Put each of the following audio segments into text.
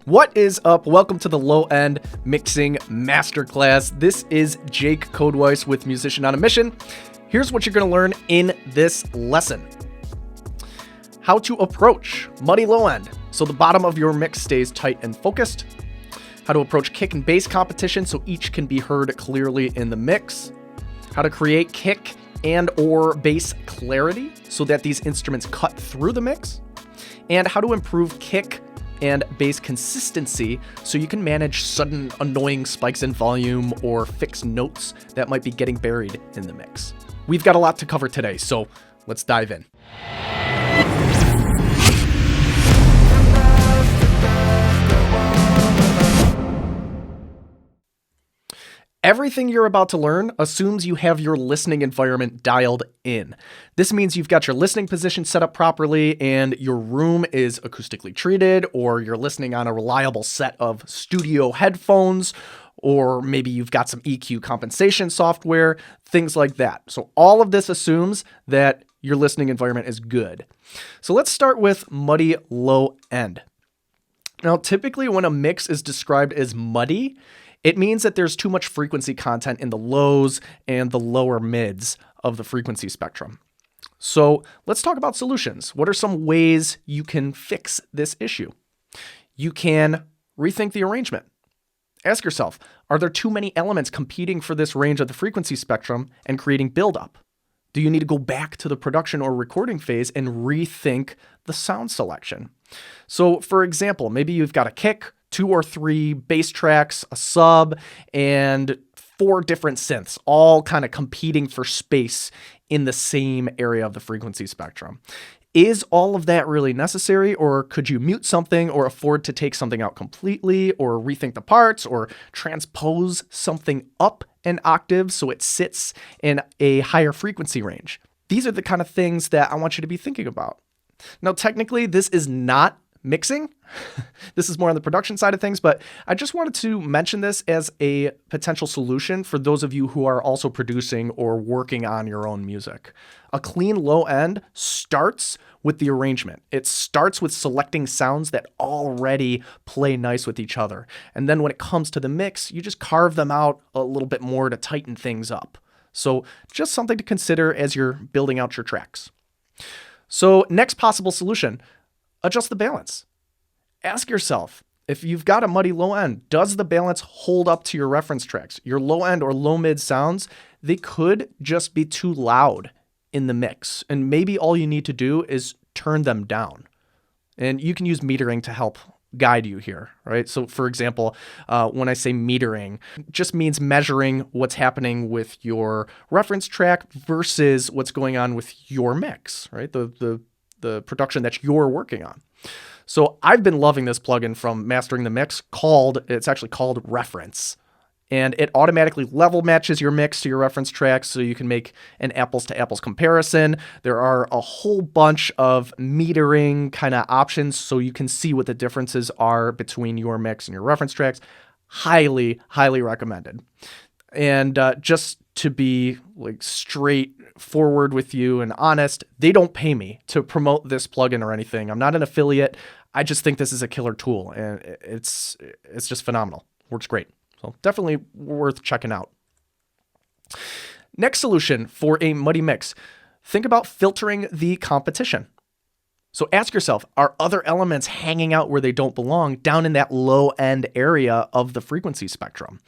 What is up? Welcome to the Low End Mixing Masterclass. This is Jake Codeweiss with Musician on a Mission. Here's what you're going to learn in this lesson. How to approach muddy low end so the bottom of your mix stays tight and focused. How to approach kick and bass competition so each can be heard clearly in the mix. How to create kick and or bass clarity so that these instruments cut through the mix. And how to improve kick and bass consistency so you can manage sudden annoying spikes in volume or fix notes that might be getting buried in the mix. We've got a lot to cover today, so let's dive in. Everything you're about to learn assumes you have your listening environment dialed in. This means you've got your listening position set up properly and your room is acoustically treated, or you're listening on a reliable set of studio headphones, or maybe you've got some EQ compensation software, things like that. So all of this assumes that your listening environment is good. So let's start with muddy low end. Now, typically when a mix is described as muddy, it means that there's too much frequency content in the lows and the lower mids of the frequency spectrum. So let's talk about solutions. What are some ways you can fix this issue? You can rethink the arrangement. Ask yourself, are there too many elements competing for this range of the frequency spectrum and creating buildup? Do you need to go back to the production or recording phase and rethink the sound selection? So for example, maybe you've got a kick, 2 or 3 bass tracks, a sub, and 4 different synths, all kind of competing for space in the same area of the frequency spectrum. Is all of that really necessary, or could you mute something or afford to take something out completely, or rethink the parts, or transpose something up an octave so it sits in a higher frequency range? These are the kind of things that I want you to be thinking about. Now, technically, this is not mixing. This is more on the production side of things, but I just wanted to mention this as a potential solution for those of you who are also producing or working on your own music. A clean low end starts with the arrangement. It starts with selecting sounds that already play nice with each other. And then when it comes to the mix, you just carve them out a little bit more to tighten things up. So just something to consider as you're building out your tracks. So next possible solution, adjust the balance. Ask yourself, if you've got a muddy low end, does the balance hold up to your reference tracks? Your low end or low mid sounds, they could just be too loud in the mix. And maybe all you need to do is turn them down. And you can use metering to help guide you here, right? So for example, when I say metering, it just means measuring what's happening with your reference track versus what's going on with your mix, right? The production that you're working on. So I've been loving this plugin from Mastering the Mix it's actually called Reference. And it automatically level matches your mix to your reference tracks so you can make an apples to apples comparison. There are a whole bunch of metering kind of options so you can see what the differences are between your mix and your reference tracks. Highly, highly recommended. And just to be like straightforward with you and honest, they don't pay me to promote this plugin or anything. I'm not an affiliate. I just think this is a killer tool, and it's just phenomenal. Works great. So definitely worth checking out. Next solution for a muddy mix, think about filtering the competition. So ask yourself, are other elements hanging out where they don't belong down in that low end area of the frequency spectrum?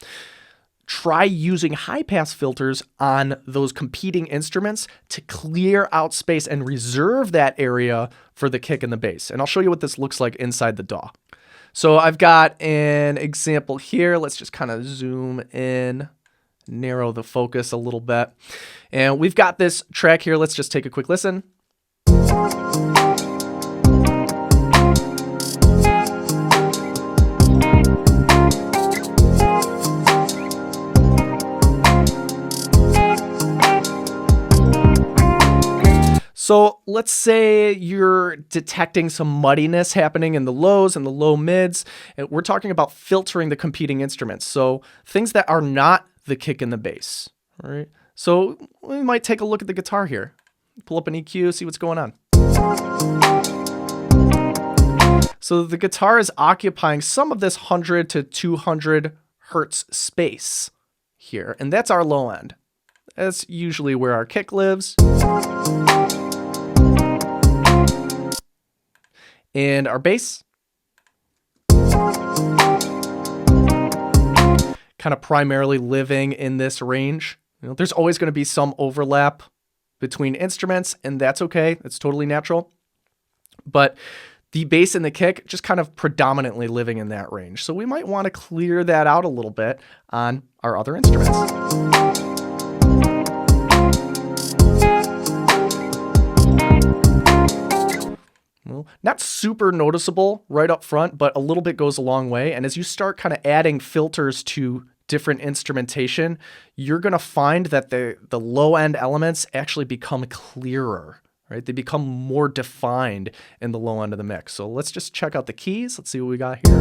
Try using high-pass filters on those competing instruments to clear out space and reserve that area for the kick and the bass. And I'll show you what this looks like inside the DAW. So I've got an example here. Let's just kind of zoom in, narrow the focus a little bit. And we've got this track here. Let's just take a quick listen. So let's say you're detecting some muddiness happening in the lows and the low mids. And we're talking about filtering the competing instruments. So things that are not the kick and the bass. All right. So we might take a look at the guitar here. Pull up an EQ, see what's going on. So the guitar is occupying some of this 100 to 200 hertz space here, and that's our low end. That's usually where our kick lives. And our bass, kind of primarily living in this range. There's always going to be some overlap between instruments, and that's okay. It's totally natural. But the bass and the kick just kind of predominantly living in that range. So we might want to clear that out a little bit on our other instruments. Well, not super noticeable right up front, but a little bit goes a long way. And as you start kind of adding filters to different instrumentation, you're going to find that the low end elements actually become clearer, right? They become more defined in the low end of the mix. So let's just check out the keys. Let's see what we got here.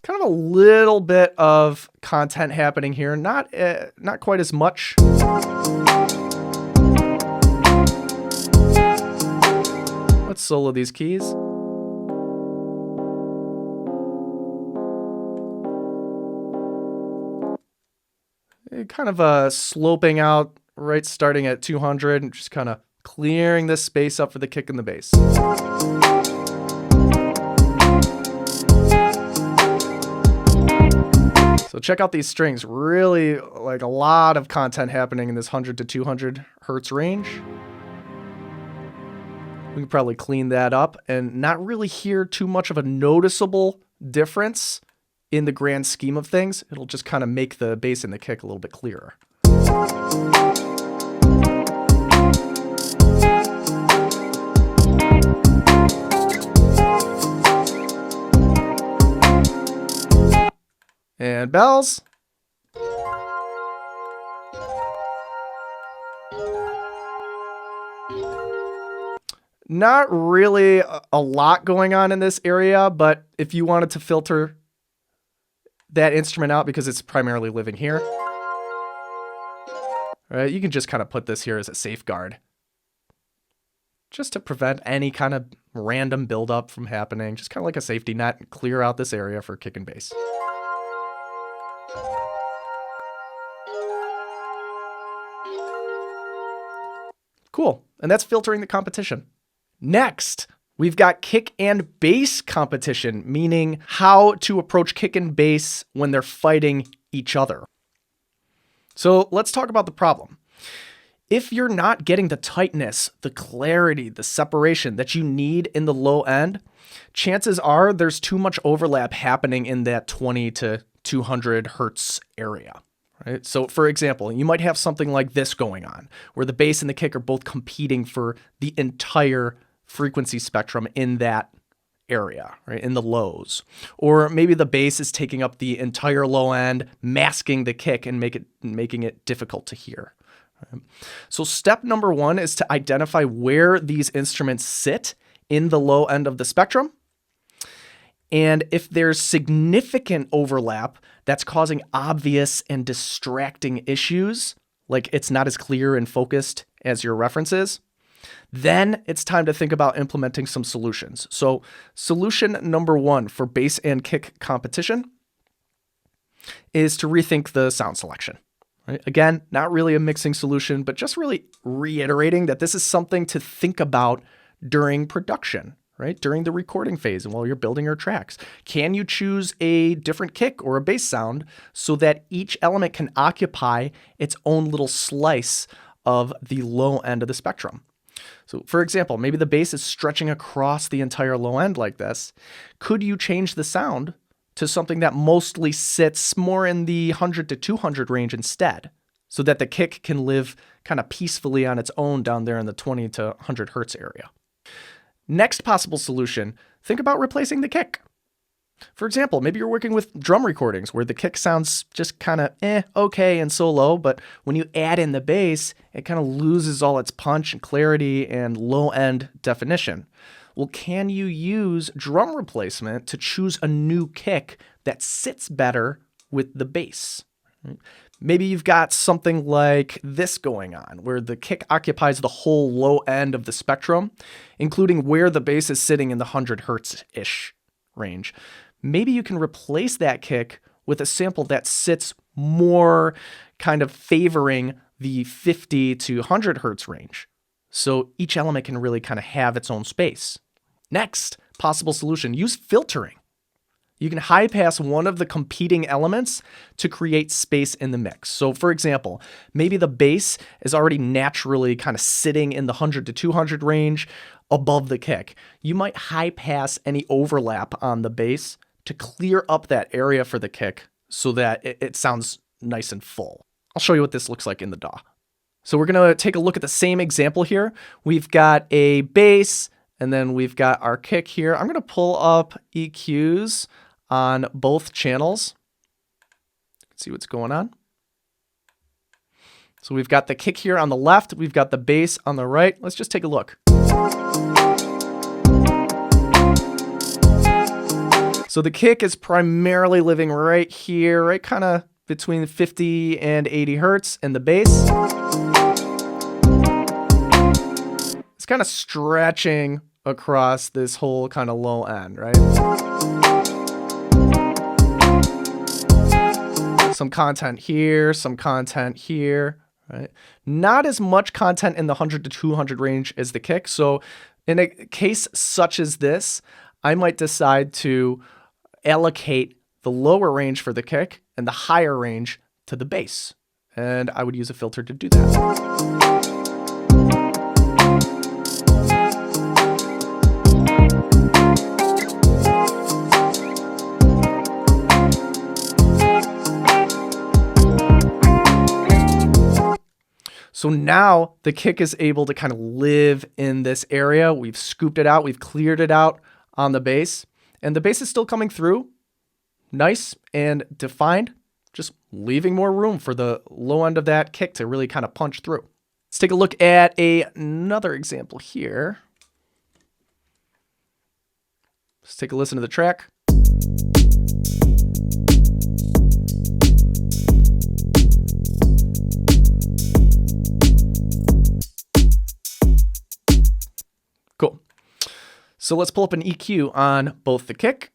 Kind of a little bit of content happening here. Not quite as much. Let's solo these keys. Kind of sloping out, right, starting at 200 and just kind of clearing this space up for the kick and the bass. So check out these strings. Really, like, a lot of content happening in this 100 to 200 hertz range. We can probably clean that up and not really hear too much of a noticeable difference in the grand scheme of things. It'll just kind of make the bass and the kick a little bit clearer. And bells. Not really a lot going on in this area, but if you wanted to filter that instrument out because it's primarily living here, right, you can just kind of put this here as a safeguard, just to prevent any kind of random buildup from happening. Just kind of like a safety net, and clear out this area for kick and bass. Cool, and that's filtering the competition. Next, we've got kick and bass competition, meaning how to approach kick and bass when they're fighting each other. So let's talk about the problem. If you're not getting the tightness, the clarity, the separation that you need in the low end, chances are there's too much overlap happening in that 20 to 200 hertz area. Right? So for example, you might have something like this going on, where the bass and the kick are both competing for the entire frequency spectrum in that area, right, in the lows. Or maybe the bass is taking up the entire low end, masking the kick and making it difficult to hear. Right? So step number one is to identify where these instruments sit in the low end of the spectrum. And if there's significant overlap that's causing obvious and distracting issues, like it's not as clear and focused as your references, then it's time to think about implementing some solutions. So solution number one for bass and kick competition is to rethink the sound selection. Right? Again, not really a mixing solution, but just really reiterating that this is something to think about during production, right? During the recording phase and while you're building your tracks. Can you choose a different kick or a bass sound so that each element can occupy its own little slice of the low end of the spectrum? So for example, maybe the bass is stretching across the entire low end like this. Could you change the sound to something that mostly sits more in the 100 to 200 range instead, so that the kick can live kind of peacefully on its own down there in the 20 to 100 hertz area? Next possible solution, think about replacing the kick. For example, maybe you're working with drum recordings where the kick sounds just kind of okay and solo, but when you add in the bass, it kind of loses all its punch and clarity and low-end definition. Well, can you use drum replacement to choose a new kick that sits better with the bass? Maybe you've got something like this going on, where the kick occupies the whole low end of the spectrum, including where the bass is sitting in the 100 hertz-ish range. Maybe you can replace that kick with a sample that sits more kind of favoring the 50 to 100 hertz range. So each element can really kind of have its own space. Next possible solution, use filtering. You can high pass one of the competing elements to create space in the mix. So for example, maybe the bass is already naturally kind of sitting in the 100 to 200 range above the kick. You might high pass any overlap on the bass to clear up that area for the kick so that it sounds nice and full. I'll show you what this looks like in the DAW. So we're going to take a look at the same example here. We've got a bass, and then we've got our kick here. I'm going to pull up EQs on both channels. See what's going on. So we've got the kick here on the left. We've got the bass on the right. Let's just take a look. So the kick is primarily living right here, right kind of between 50 and 80 hertz, and the bass, it's kind of stretching across this whole kind of low end, right? Some content here, some content here, right? Not as much content in the 100 to 200 range as the kick. So in a case such as this, I might decide to allocate the lower range for the kick and the higher range to the bass. And I would use a filter to do that. So now the kick is able to kind of live in this area. We've scooped it out. We've cleared it out on the bass. And the bass is still coming through nice and defined, just leaving more room for the low end of that kick to really kind of punch through. Let's take a look at another example here. Let's take a listen to the track. Cool. So let's pull up an EQ on both the kick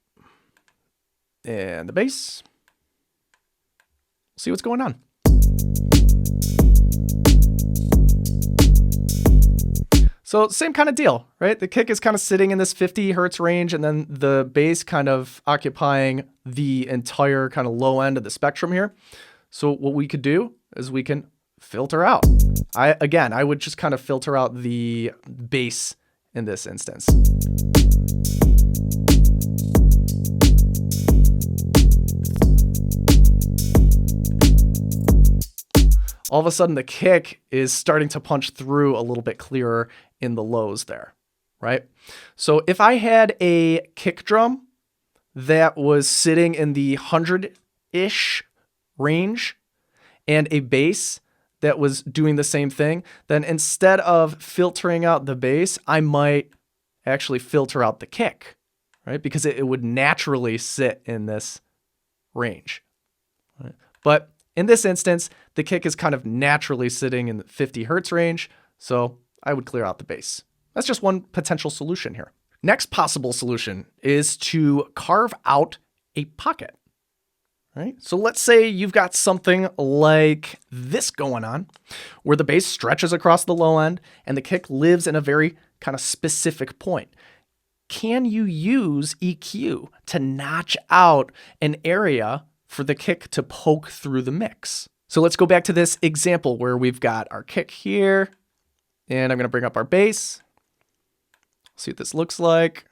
and the bass. See what's going on. So same kind of deal, right? The kick is kind of sitting in this 50 hertz range, and then the bass kind of occupying the entire kind of low end of the spectrum here. So what we could do is we can filter out. I would just kind of filter out the bass in this instance. All of a sudden the kick is starting to punch through a little bit clearer in the lows there, right? So if I had a kick drum that was sitting in the 100-ish range and a bass that was doing the same thing, then instead of filtering out the bass, I might actually filter out the kick, right? Because it would naturally sit in this range. Right? But in this instance, the kick is kind of naturally sitting in the 50 hertz range, so I would clear out the bass. That's just one potential solution here. Next possible solution is to carve out a pocket. Right? So let's say you've got something like this going on, where the bass stretches across the low end and the kick lives in a very kind of specific point. Can you use EQ to notch out an area for the kick to poke through the mix? So let's go back to this example where we've got our kick here, and I'm going to bring up our bass. See what this looks like.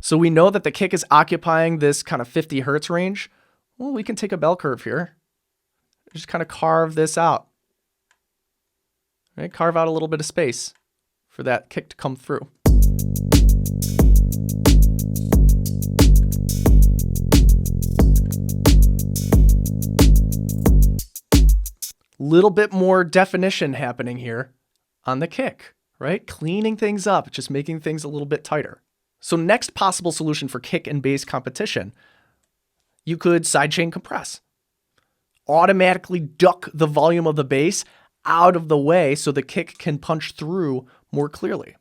So we know that the kick is occupying this kind of 50 hertz range. Well, we can take a bell curve here. Just kind of carve this out. Right? Carve out a little bit of space for that kick to come through. Little bit more definition happening here on the kick, right? Cleaning things up, just making things a little bit tighter. So next possible solution for kick and bass competition, you could sidechain compress. Automatically duck the volume of the bass out of the way so the kick can punch through more clearly.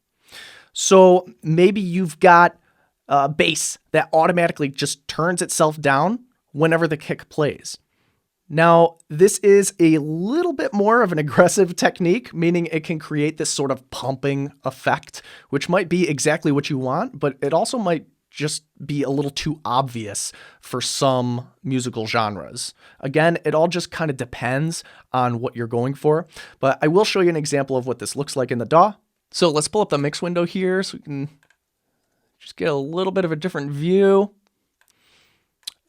So maybe you've got a bass that automatically just turns itself down whenever the kick plays. Now, this is a little bit more of an aggressive technique, meaning it can create this sort of pumping effect, which might be exactly what you want, but it also might just be a little too obvious for some musical genres. Again, it all just kind of depends on what you're going for, but I will show you an example of what this looks like in the DAW. So let's pull up the mix window here so we can just get a little bit of a different view.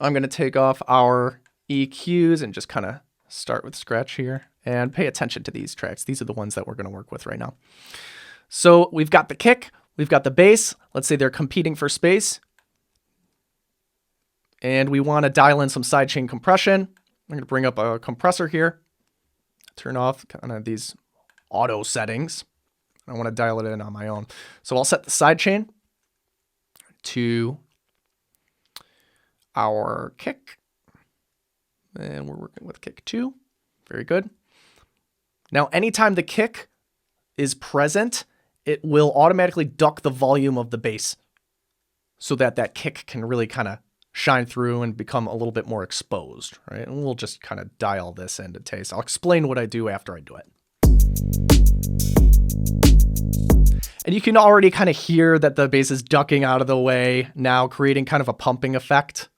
I'm going to take off our EQs and just kind of start with scratch here and pay attention to these tracks. These are the ones that we're going to work with right now. So we've got the kick, we've got the bass. Let's say they're competing for space. And we want to dial in some sidechain compression. I'm going to bring up a compressor here, turn off kind of these auto settings. I want to dial it in on my own. So I'll set the sidechain to our kick. And we're working with kick 2. Very good. Now, anytime the kick is present, it will automatically duck the volume of the bass so that that kick can really kind of shine through and become a little bit more exposed, right? And we'll just kind of dial this into taste. I'll explain what I do after I do it. And you can already kind of hear that the bass is ducking out of the way now, creating kind of a pumping effect.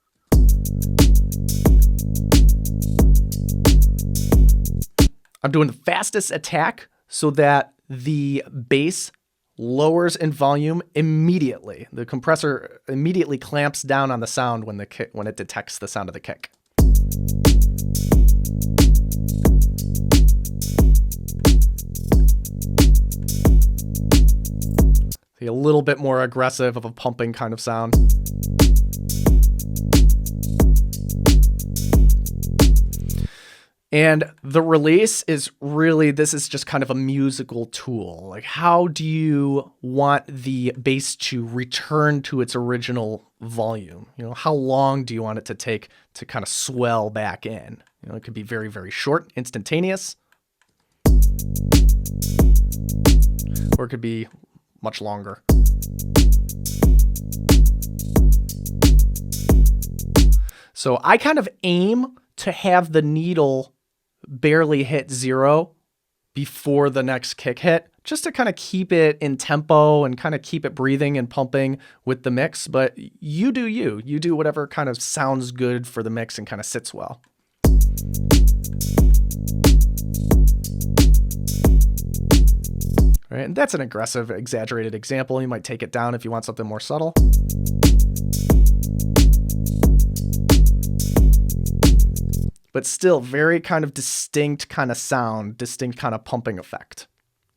I'm doing the fastest attack so that the bass lowers in volume immediately. The compressor immediately clamps down on the sound when it detects the sound of the kick. See, a little bit more aggressive of a pumping kind of sound. And the release is really, this is just kind of a musical tool. Like, how do you want the bass to return to its original volume? You know, how long do you want it to take to kind of swell back in? You know, it could be very, very short, instantaneous, or it could be much longer. So I kind of aim to have the needle barely hit 0 before the next kick hit, just to kind of keep it in tempo and kind of keep it breathing and pumping with the mix. But you do you. You do whatever kind of sounds good for the mix and kind of sits well. Right, and that's an aggressive, exaggerated example. You might take it down if you want something more subtle. But still very kind of distinct kind of sound, distinct kind of pumping effect.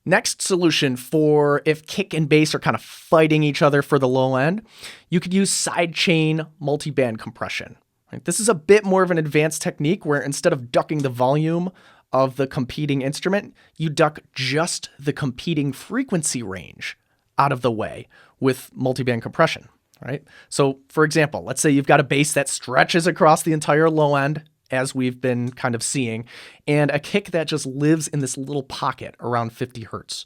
Next solution for if kick and bass are kind of fighting each other for the low end, you could use sidechain multiband compression. Right? This is a bit more of an advanced technique where instead of ducking the volume of the competing instrument, you duck just the competing frequency range out of the way with multiband compression, right? So for example, let's say you've got a bass that stretches across the entire low end, as we've been kind of seeing, and a kick that just lives in this little pocket around 50 hertz.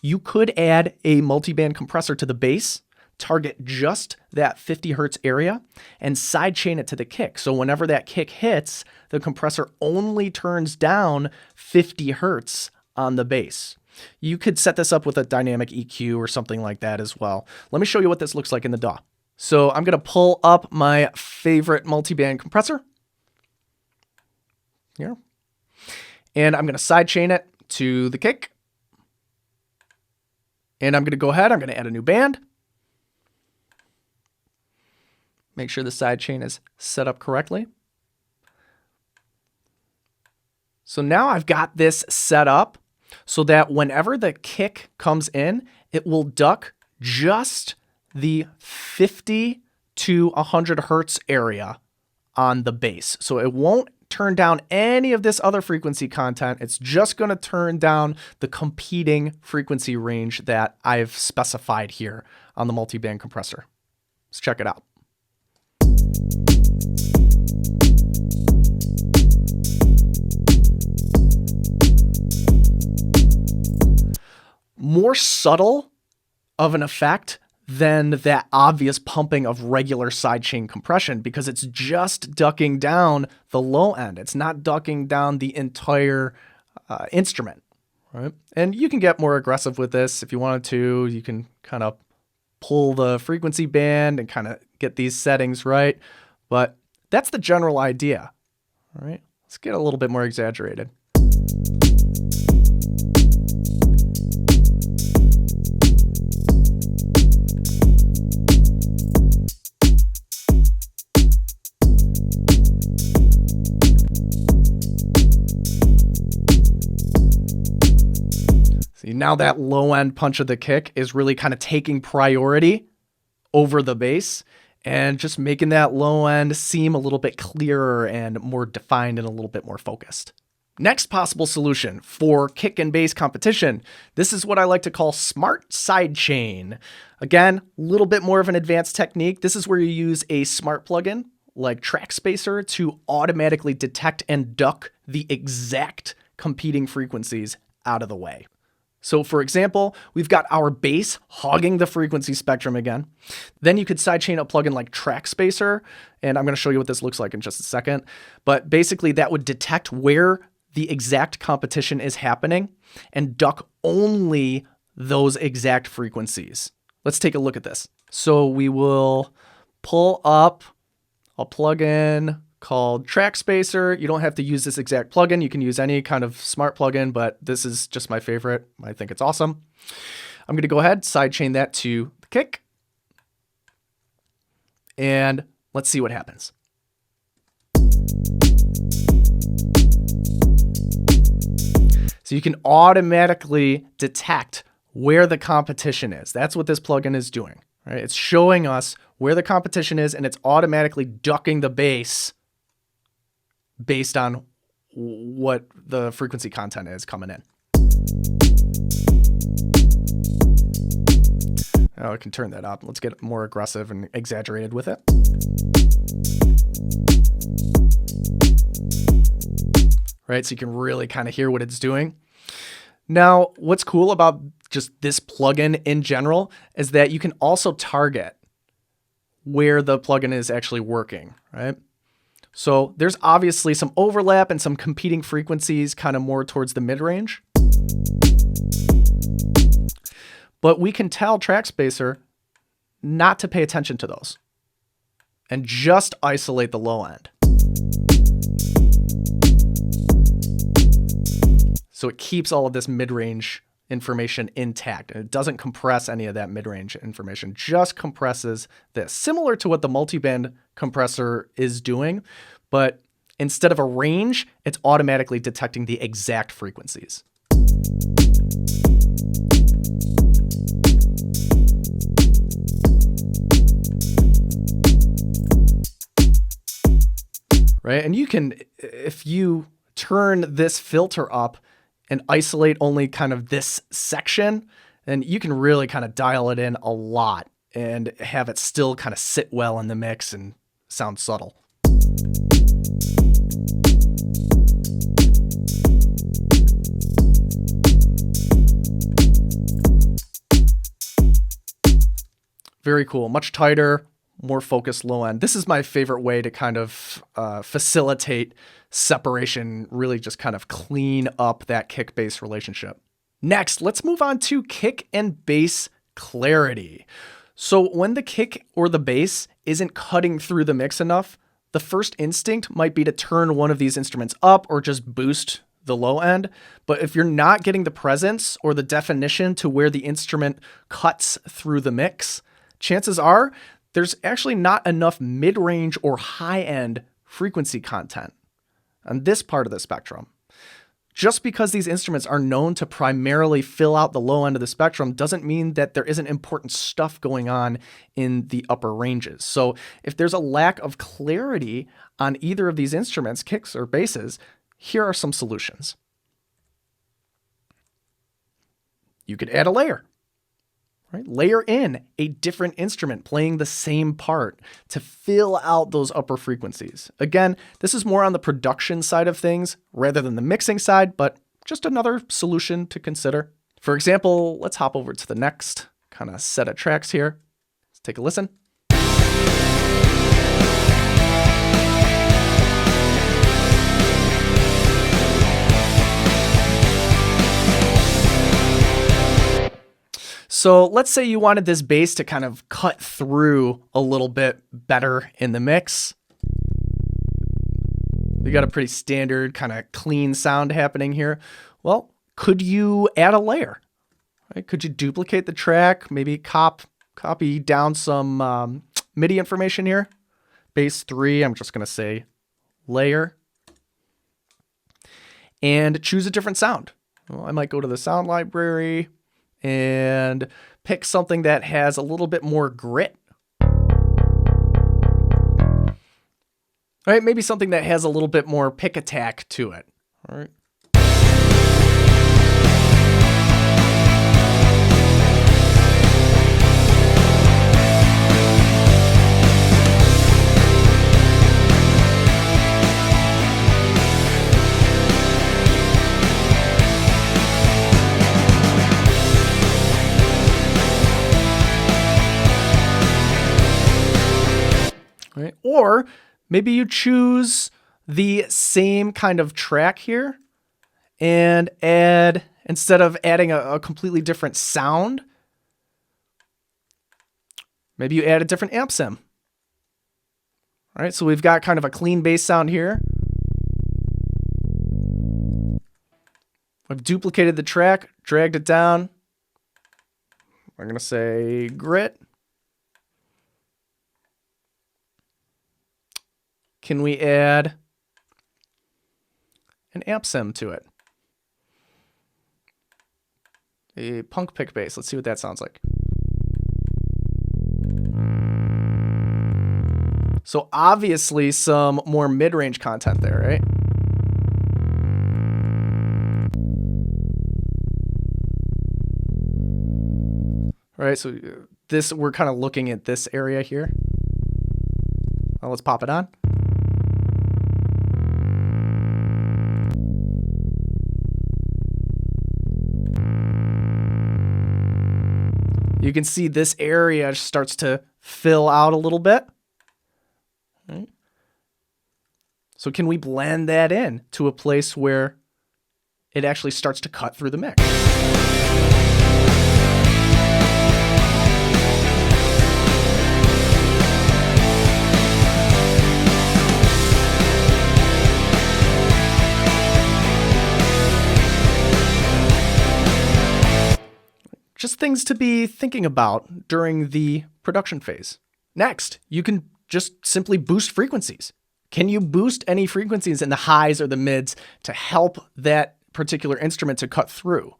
You could add a multiband compressor to the bass, target just that 50 hertz area, and sidechain it to the kick. So whenever that kick hits, the compressor only turns down 50 hertz on the bass. You could set this up with a dynamic EQ or something like that as well. Let me show you what this looks like in the DAW. So I'm going to pull up my favorite multiband compressor here, and I'm going to sidechain it to the kick. And I'm going to go ahead, I'm going to add a new band. Make sure the sidechain is set up correctly. So now I've got this set up so that whenever the kick comes in, it will duck just the 50 to 100 hertz area on the bass. So it won't turn down any of this other frequency content. It's just going to turn down the competing frequency range that I've specified here on the multiband compressor. Let's check it out. More subtle of an effect than that obvious pumping of regular sidechain compression, because it's just ducking down the low end. It's not ducking down the entire instrument, right? And you can get more aggressive with this if you wanted to. You can kind of pull the frequency band and kind of get these settings right. But that's the general idea, all right? Let's get a little bit more exaggerated. Now that low end punch of the kick is really kind of taking priority over the bass and just making that low end seem a little bit clearer and more defined and a little bit more focused. Next possible solution for kick and bass competition. This is what I like to call smart sidechain. Again, a little bit more of an advanced technique. This is where you use a smart plugin like Track Spacer to automatically detect and duck the exact competing frequencies out of the way. So for example, we've got our bass hogging the frequency spectrum again. Then you could sidechain a plugin like Track Spacer, and I'm going to show you what this looks like in just a second. But basically that would detect where the exact competition is happening and duck only those exact frequencies. Let's take a look at this. So we will pull up a plugin called Track Spacer. You don't have to use this exact plugin. You can use any kind of smart plugin, but this is just my favorite. I think it's awesome. I'm going to go ahead, sidechain that to the kick, and let's see what happens. So you can automatically detect where the competition is. That's what this plugin is doing, right? It's showing us where the competition is, and it's automatically ducking the bass based on what the frequency content is coming in. Now I can turn that up. Let's get more aggressive and exaggerated with it. Right, so you can really kind of hear what it's doing. Now, what's cool about just this plugin in general is that you can also target where the plugin is actually working, right? So there's obviously some overlap and some competing frequencies kind of more towards the mid-range. But we can tell Track Spacer not to pay attention to those and just isolate the low end. So it keeps all of this mid-range information intact, and it doesn't compress any of that mid-range information, just compresses this, similar to what the multiband compressor is doing, but instead of a range, it's automatically detecting the exact frequencies. Right, and you can, if you turn this filter up and isolate only kind of this section, then you can really kind of dial it in a lot and have it still kind of sit well in the mix and sound subtle. Very cool, much tighter, more focused low end. This is my favorite way to kind of facilitate separation, really just kind of clean up that kick-bass relationship. Next, let's move on to kick and bass clarity. So when the kick or the bass isn't cutting through the mix enough, the first instinct might be to turn one of these instruments up or just boost the low end. But if you're not getting the presence or the definition to where the instrument cuts through the mix, chances are there's actually not enough mid-range or high-end frequency content on this part of the spectrum. Just because these instruments are known to primarily fill out the low end of the spectrum doesn't mean that there isn't important stuff going on in the upper ranges. So if there's a lack of clarity on either of these instruments, kicks or basses, here are some solutions. You could add a layer. right? Layer in a different instrument playing the same part to fill out those upper frequencies. Again, this is more on the production side of things rather than the mixing side, but just another solution to consider. For example, let's hop over to the next kind of set of tracks here. Let's take a listen. So let's say you wanted this bass to kind of cut through a little bit better in the mix. We got a pretty standard kind of clean sound happening here. Well, could you add a layer? Right? Could you duplicate the track, maybe copy down some MIDI information here? Bass 3, I'm just going to say layer. And choose a different sound. Well, I might go to the sound library and pick something that has a little bit more grit. All right, maybe something that has a little bit more pick attack to it. All right. Right? Or maybe you choose the same kind of track here and add, instead of adding a completely different sound, maybe you add a different amp sim. All right, so we've got kind of a clean bass sound here. I've duplicated the track, dragged it down. I'm going to say grit. Can we add an amp sim to it? A punk pick bass. Let's see what that sounds like. So obviously some more mid-range content there, right? All right, so this, we're kind of looking at this area here. Well, let's pop it on. You can see this area starts to fill out a little bit. Right. So can we blend that in to a place where it actually starts to cut through the mix? Just things to be thinking about during the production phase. Next, you can just simply boost frequencies. Can you boost any frequencies in the highs or the mids to help that particular instrument to cut through?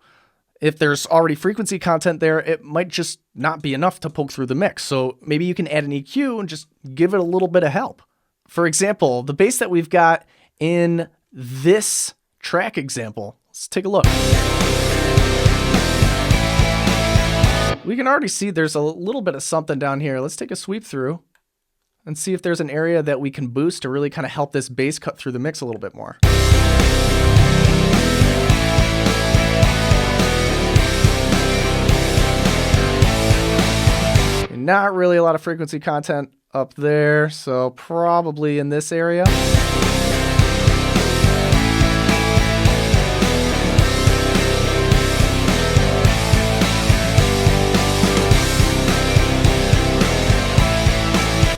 If there's already frequency content there, it might just not be enough to poke through the mix. So maybe you can add an EQ and just give it a little bit of help. For example, the bass that we've got in this track example, let's take a look. We can already see there's a little bit of something down here. Let's take a sweep through and see if there's an area that we can boost to really kind of help this bass cut through the mix a little bit more. And not really a lot of frequency content up there, so probably in this area.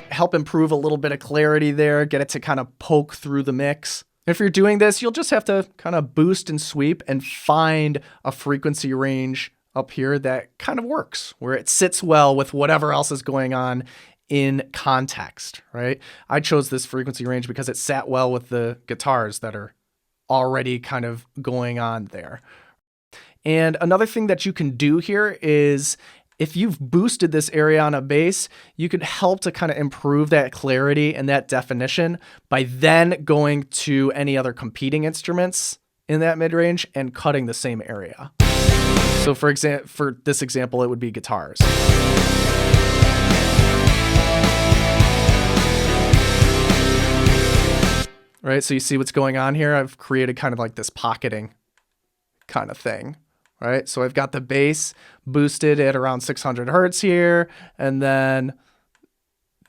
Help improve a little bit of clarity there, get it to kind of poke through the mix. If you're doing this, you'll just have to kind of boost and sweep and find a frequency range up here that kind of works, where it sits well with whatever else is going on in context, right? I chose this frequency range because it sat well with the guitars that are already kind of going on there. And another thing that you can do here is, if you've boosted this area on a bass, you could help to kind of improve that clarity and that definition by then going to any other competing instruments in that mid-range and cutting the same area. So for this example, it would be guitars. Right, so you see what's going on here? I've created kind of like this pocketing kind of thing, right? So I've got the bass boosted at around 600 hertz here, and then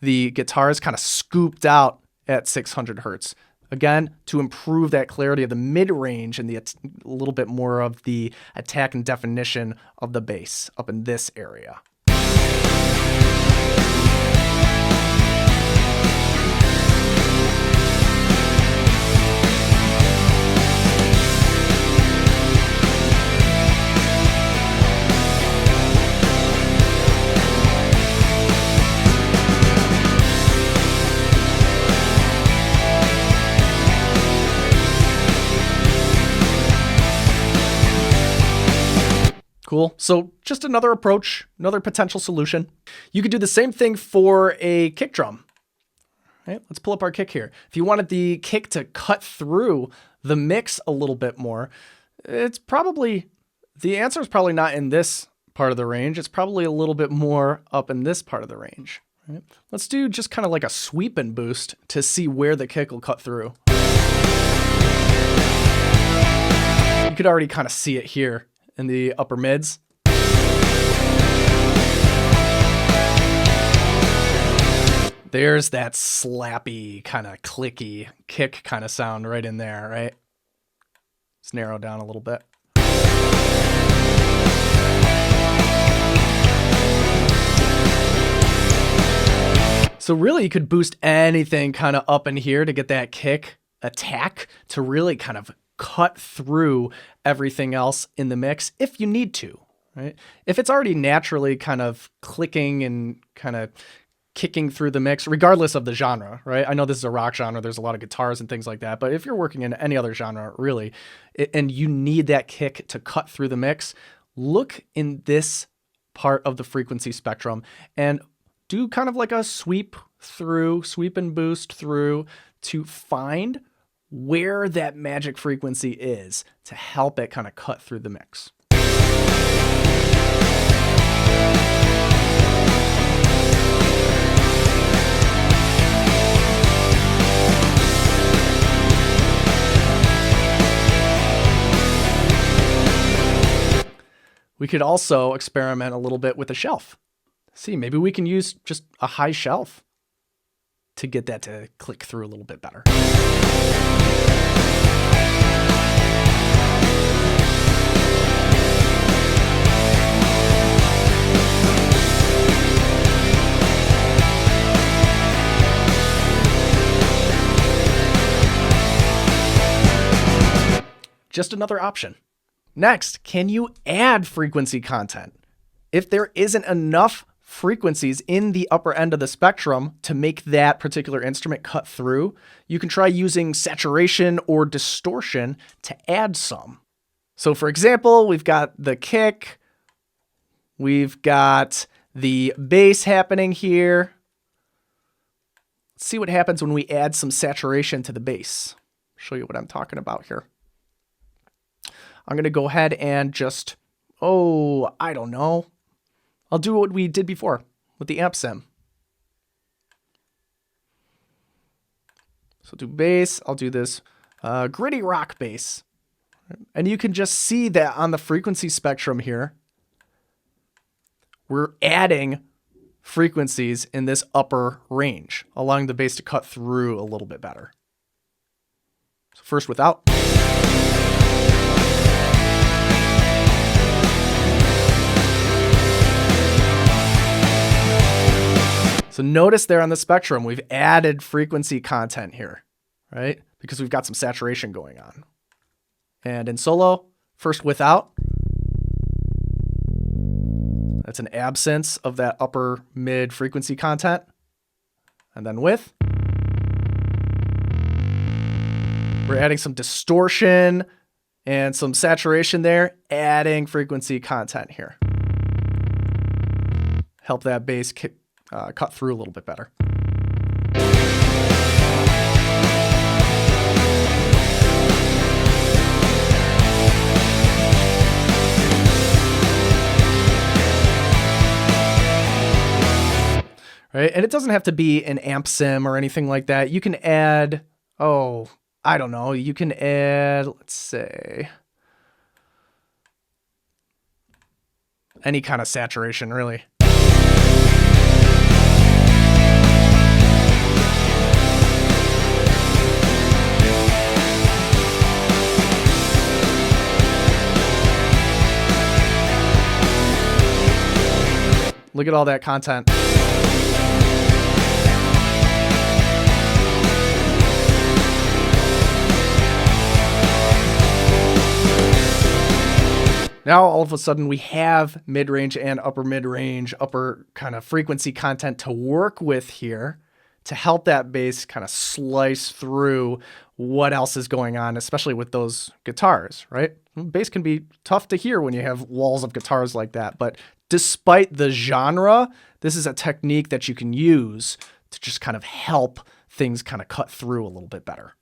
the guitar is kind of scooped out at 600 hertz. Again, to improve that clarity of the mid-range and a little bit more of the attack and definition of the bass up in this area. Cool. So just another approach, another potential solution. You could do the same thing for a kick drum. Right? Let's pull up our kick here. If you wanted the kick to cut through the mix a little bit more, the answer is probably not in this part of the range. It's probably a little bit more up in this part of the range. Right? Let's do just kind of like a sweep and boost to see where the kick will cut through. You could already kind of see it here in the upper mids. There's that slappy, kind of clicky kick kind of sound right in there, right? Let's narrow down a little bit. So really you could boost anything kind of up in here to get that kick attack to really kind of cut through everything else in the mix if you need to, right? If it's already naturally kind of clicking and kind of kicking through the mix, regardless of the genre, right? I know this is a rock genre. There's a lot of guitars and things like that, but if you're working in any other genre, really, and you need that kick to cut through the mix, look in this part of the frequency spectrum and do kind of like a sweep and boost through to find where that magic frequency is to help it kind of cut through the mix. We could also experiment a little bit with a shelf. See, maybe we can use just a high shelf to get that to click through a little bit better. Just another option. Next, can you add frequency content? If there isn't enough frequencies in the upper end of the spectrum to make that particular instrument cut through, you can try using saturation or distortion to add some. So for example, we've got the kick, we've got the bass happening here. Let's see what happens when we add some saturation to the bass. Show you what I'm talking about here. I'm going to go ahead and just, I don't know. I'll do what we did before with the amp sim. So do bass. I'll do this gritty rock bass. And you can just see that on the frequency spectrum here, we're adding frequencies in this upper range, allowing the bass to cut through a little bit better. So first without. So notice there on the spectrum, we've added frequency content here, right? Because we've got some saturation going on. And in solo, first without. That's an absence of that upper mid frequency content. And then with. We're adding some distortion and some saturation there, adding frequency content here. Help that bass cut through a little bit better. right? And it doesn't have to be an amp sim or anything like that. You can add, oh, I don't know. You can add, let's say, any kind of saturation, really. Look at all that content. Now, all of a sudden, we have mid-range and upper mid-range, upper kind of frequency content to work with here to help that bass kind of slice through what else is going on, especially with those guitars, right? Bass can be tough to hear when you have walls of guitars like that, but despite the genre, this is a technique that you can use to just kind of help things kind of cut through a little bit better.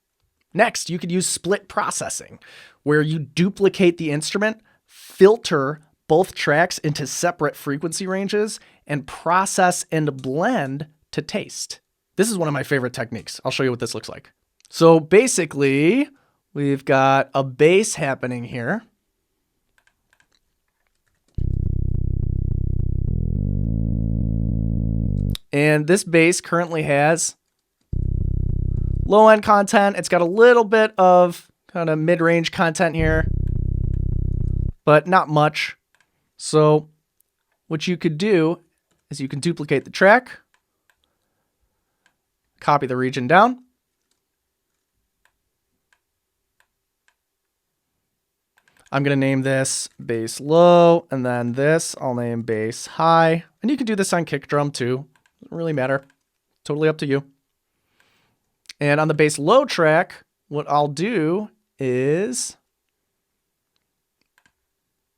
Next, you could use split processing, where you duplicate the instrument, filter both tracks into separate frequency ranges, and process and blend to taste. This is one of my favorite techniques. I'll show you what this looks like. So basically, we've got a bass happening here. And this bass currently has low end content. It's got a little bit of kind of mid-range content here, but not much. So what you could do is you can duplicate the track, copy the region down, I'm going to name this bass low, and then this I'll name bass high. And you can do this on kick drum too. Doesn't really matter. Totally up to you. And on the bass low track, what I'll do is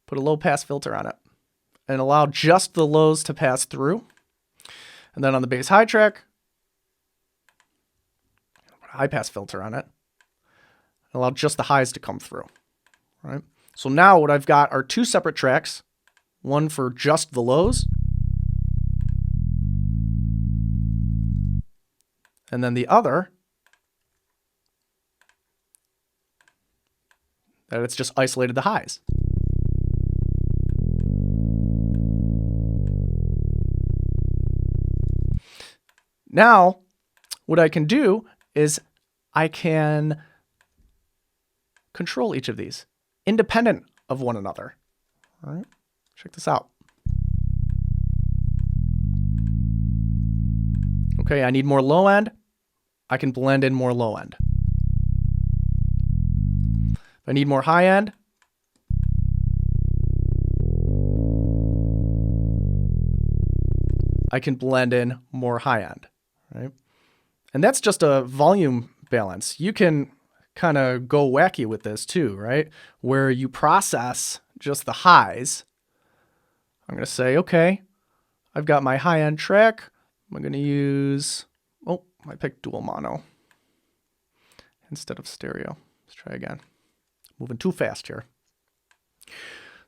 put a low pass filter on it and allow just the lows to pass through. And then on the bass high track, put a high pass filter on it and allow just the highs to come through. All right. So now what I've got are two separate tracks, one for just the lows, and then the other that it's just isolated the highs. Now, what I can do is I can control each of these independent of one another. All right, check this out. Okay, I need more low end. I can blend in more low end. If I need more high end, I can blend in more high end, right? And that's just a volume balance. You can kind of go wacky with this too, right? Where you process just the highs. I'm going to say, okay, I've got my high end track. I'm going to use, oh, I picked dual mono instead of stereo. Let's try again. Moving too fast here.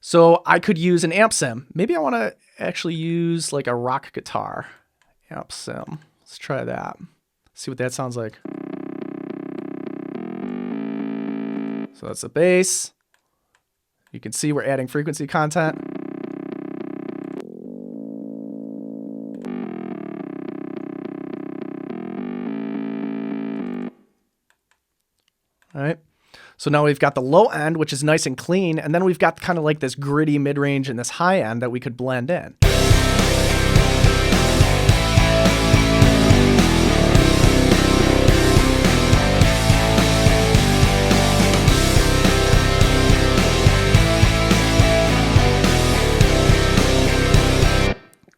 So I could use an amp sim. Maybe I want to actually use like a rock guitar amp sim. Let's try that. See what that sounds like. So that's the bass. You can see we're adding frequency content. All right. So now we've got the low end, which is nice and clean, and then we've got kind of like this gritty mid-range and this high end that we could blend in.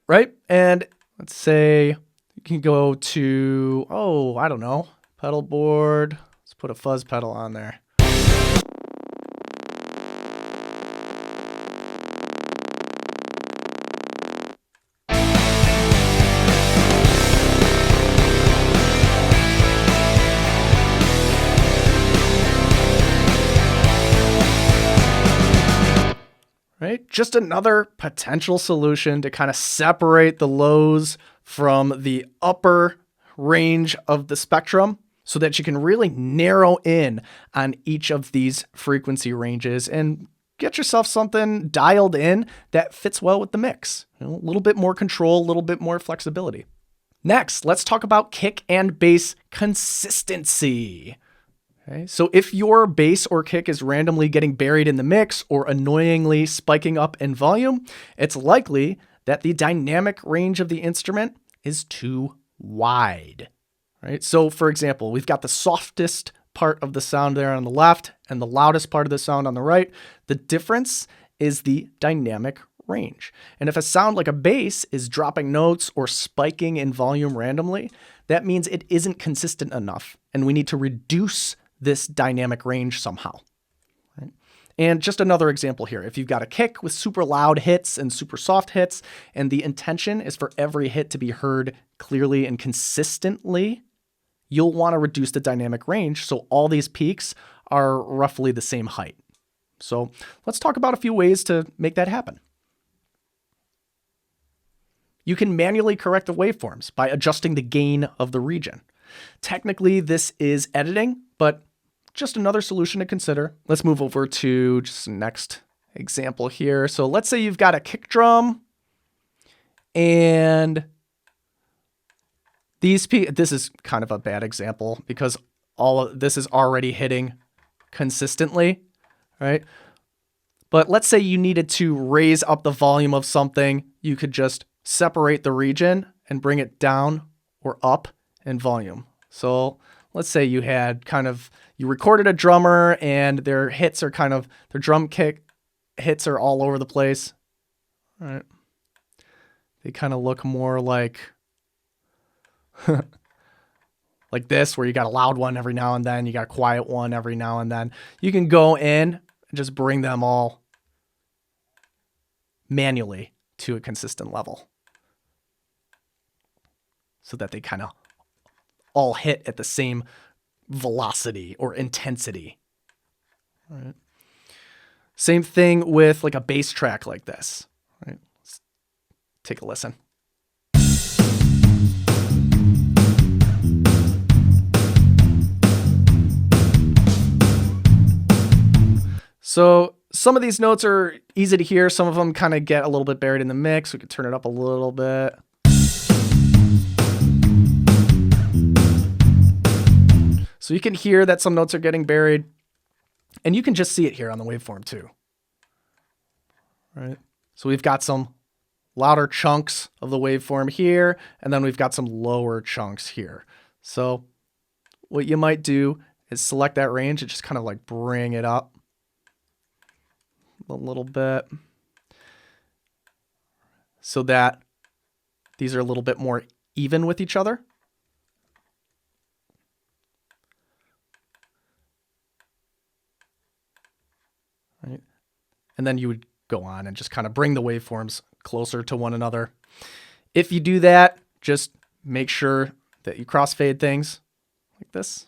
Right? And let's say you can go to, oh, I don't know, pedal board. Let's put a fuzz pedal on there. Right? Just another potential solution to kind of separate the lows from the upper range of the spectrum so that you can really narrow in on each of these frequency ranges and get yourself something dialed in that fits well with the mix. A little bit more control, a little bit more flexibility. Next, let's talk about kick and bass consistency. Okay, so if your bass or kick is randomly getting buried in the mix or annoyingly spiking up in volume, it's likely that the dynamic range of the instrument is too wide. Right? So for example, we've got the softest part of the sound there on the left and the loudest part of the sound on the right. The difference is the dynamic range. And if a sound like a bass is dropping notes or spiking in volume randomly, that means it isn't consistent enough, and we need to reduce this dynamic range somehow. Right? And just another example here, if you've got a kick with super loud hits and super soft hits, and the intention is for every hit to be heard clearly and consistently, you'll want to reduce the dynamic range so all these peaks are roughly the same height. So let's talk about a few ways to make that happen. You can manually correct the waveforms by adjusting the gain of the region. Technically, this is editing, but just another solution to consider. Let's move over to just the next example here. So let's say you've got a kick drum and this is kind of a bad example because all of this is already hitting consistently, right? But let's say you needed to raise up the volume of something. You could just separate the region and bring it down or up in volume. So let's say you recorded a drummer and their hits are their drum kick hits are all over the place. All right. They kind of look more like like this, where you got a loud one every now and then, you got a quiet one every now and then. You can go in and just bring them all manually to a consistent level so that they kind of all hit at the same velocity or intensity. All right. Same thing with like a bass track like this. All right. Let's take a listen. So some of these notes are easy to hear. Some of them kind of get a little bit buried in the mix. We could turn it up a little bit. So you can hear that some notes are getting buried, and you can just see it here on the waveform too. Right? So we've got some louder chunks of the waveform here, and then we've got some lower chunks here. So what you might do is select that range and just kind of like bring it up a little bit so that these are a little bit more even with each other. Right. And then you would go on and just kind of bring the waveforms closer to one another. If you do that, just make sure that you crossfade things like this.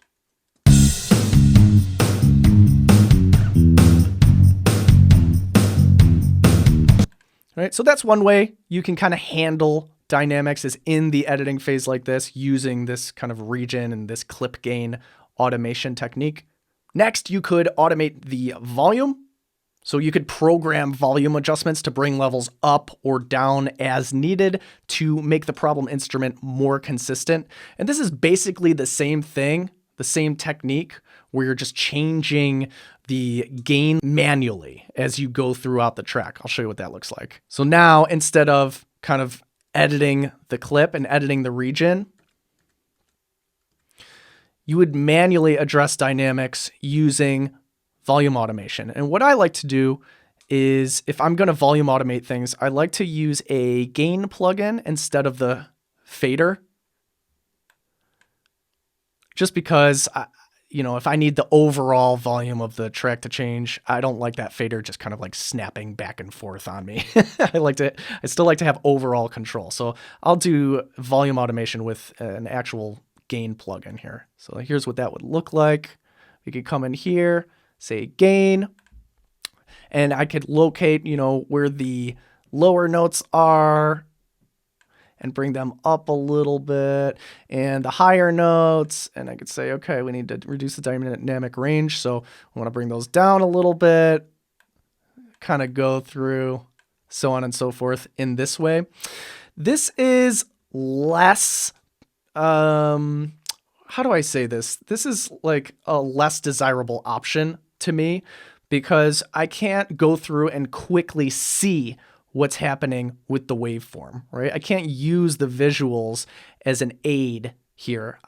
Right, so that's one way you can kind of handle dynamics, is in the editing phase like this, using this kind of region and this clip gain automation technique. Next, you could automate the volume. So you could program volume adjustments to bring levels up or down as needed to make the problem instrument more consistent. And this is basically the same thing, the same technique, where you're just changing the gain manually as you go throughout the track. I'll show you what that looks like. So now, instead of kind of editing the clip and editing the region, you would manually address dynamics using volume automation. And what I like to do is, if I'm going to volume automate things, I like to use a gain plugin instead of the fader. Just because if I need the overall volume of the track to change, I don't like that fader just kind of like snapping back and forth on me. I still like to have overall control. So I'll do volume automation with an actual gain plugin here. So here's what that would look like. We could come in here, say gain, and I could locate, where the lower notes are, and bring them up a little bit, and the higher notes, and I could say, okay, we need to reduce the dynamic range, so I want to bring those down a little bit, kind of go through, so on and so forth in this way. This is less, how do I say this? This is like a less desirable option to me because I can't go through and quickly see what's happening with the waveform, right? I can't use the visuals as an aid here.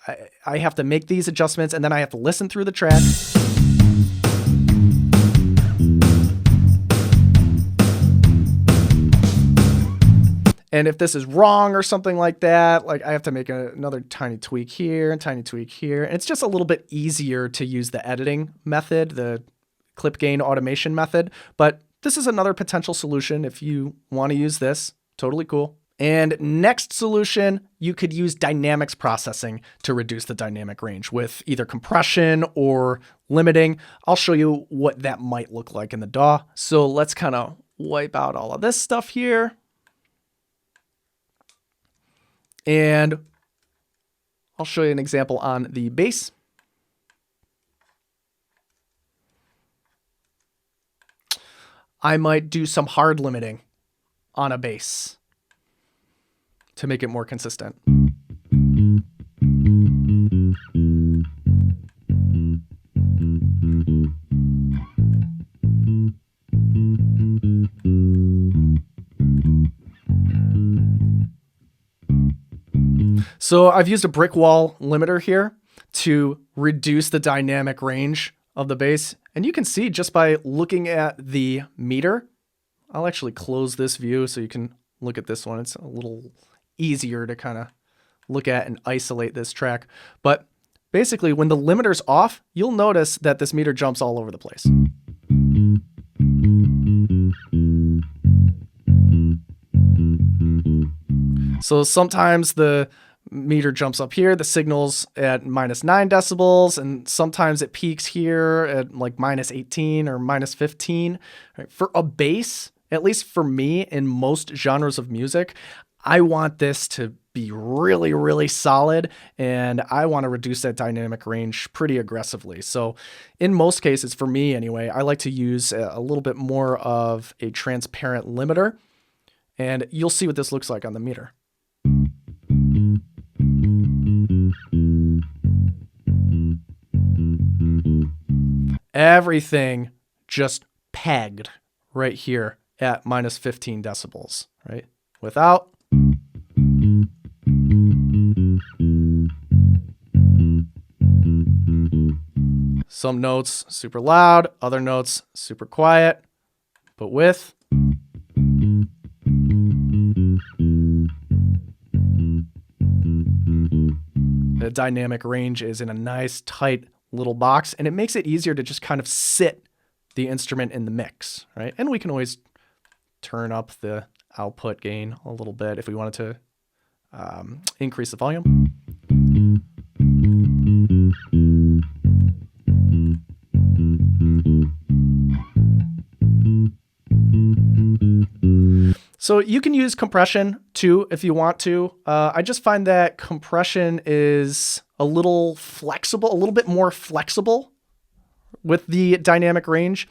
I have to make these adjustments and then I have to listen through the track. And if this is wrong or something like that, like I have to make another tiny tweak here and tiny tweak here. And it's just a little bit easier to use the editing method, the clip gain automation method. But this is another potential solution if you want to use this. Totally cool. And next solution, you could use dynamics processing to reduce the dynamic range with either compression or limiting. I'll show you what that might look like in the DAW. So let's kind of wipe out all of this stuff here. And I'll show you an example on the bass. I might do some hard limiting on a bass to make it more consistent. So I've used a brick wall limiter here to reduce the dynamic range of the bass. And you can see just by looking at the meter, I'll actually close this view so you can look at this one. It's a little easier to kind of look at and isolate this track. But basically when the limiter's off, you'll notice that this meter jumps all over the place. So sometimes the meter jumps up here, the signal's at -9 decibels, and sometimes it peaks here at like -18 or -15. Right? For a bass, at least for me in most genres of music, I want this to be really, really solid, and I want to reduce that dynamic range pretty aggressively. So in most cases, for me anyway, I like to use a little bit more of a transparent limiter, and you'll see what this looks like on the meter. Everything just pegged right here at -15 decibels, right? Without. Some notes super loud, other notes super quiet, but with. The dynamic range is in a nice tight little box, and it makes it easier to just kind of sit the instrument in the mix, right? And we can always turn up the output gain a little bit if we wanted to increase the volume. So you can use compression too if you want to. I just find that compression is a little flexible, a little bit more flexible with the dynamic range.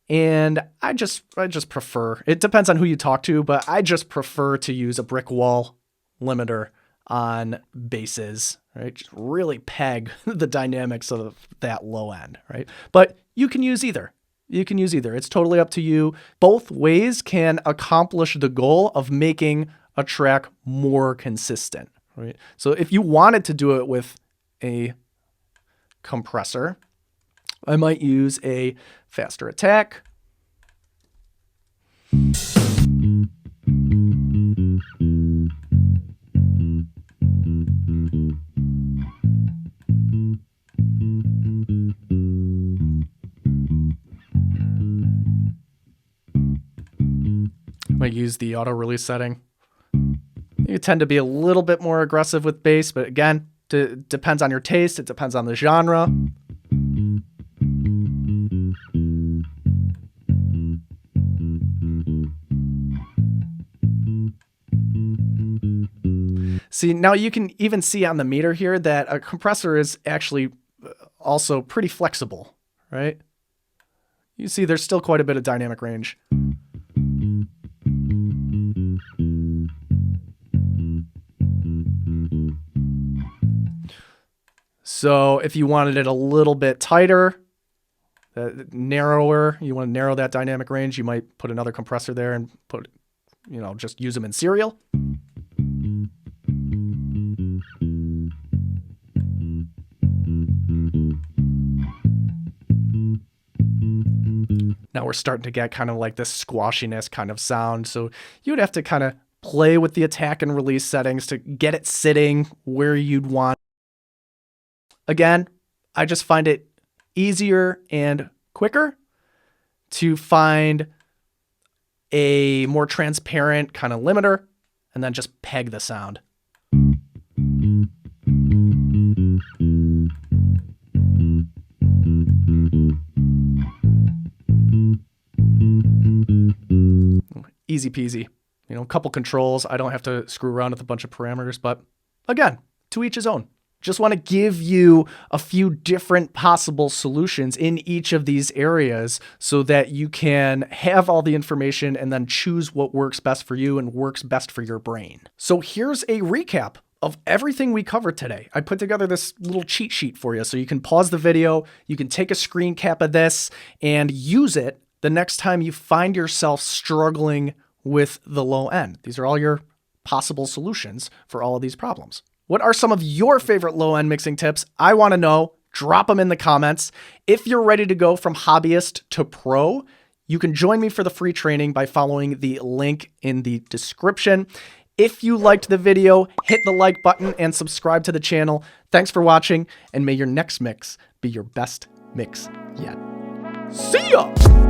And I just prefer, it depends on who you talk to, but I just prefer to use a brick wall limiter on basses, right? Just really peg the dynamics of that low end, right? But you can use either. You can use either. It's totally up to you. Both ways can accomplish the goal of making a track more consistent, right? So if you wanted to do it with a compressor, I might use a faster attack. Might use the auto release setting. You tend to be a little bit more aggressive with bass, but again, depends on your taste. It depends on the genre. See, now you can even see on the meter here that a compressor is actually also pretty flexible, right? You see there's still quite a bit of dynamic range. So if you wanted it a little bit tighter, narrower, you want to narrow that dynamic range, you might put another compressor there and put, just use them in serial. Now we're starting to get kind of like this squashiness kind of sound. So you'd have to kind of play with the attack and release settings to get it sitting where you'd want. Again, I just find it easier and quicker to find a more transparent kind of limiter and then just peg the sound. Easy peasy. A couple controls. I don't have to screw around with a bunch of parameters, but again, to each his own. Just want to give you a few different possible solutions in each of these areas so that you can have all the information and then choose what works best for you and works best for your brain. So here's a recap of everything we covered today. I put together this little cheat sheet for you so you can pause the video, you can take a screen cap of this and use it the next time you find yourself struggling with the low end. These are all your possible solutions for all of these problems. What are some of your favorite low-end mixing tips? I want to know. Drop them in the comments. If you're ready to go from hobbyist to pro, you can join me for the free training by following the link in the description. If you liked the video, hit the like button and subscribe to the channel. Thanks for watching, and may your next mix be your best mix yet. See ya!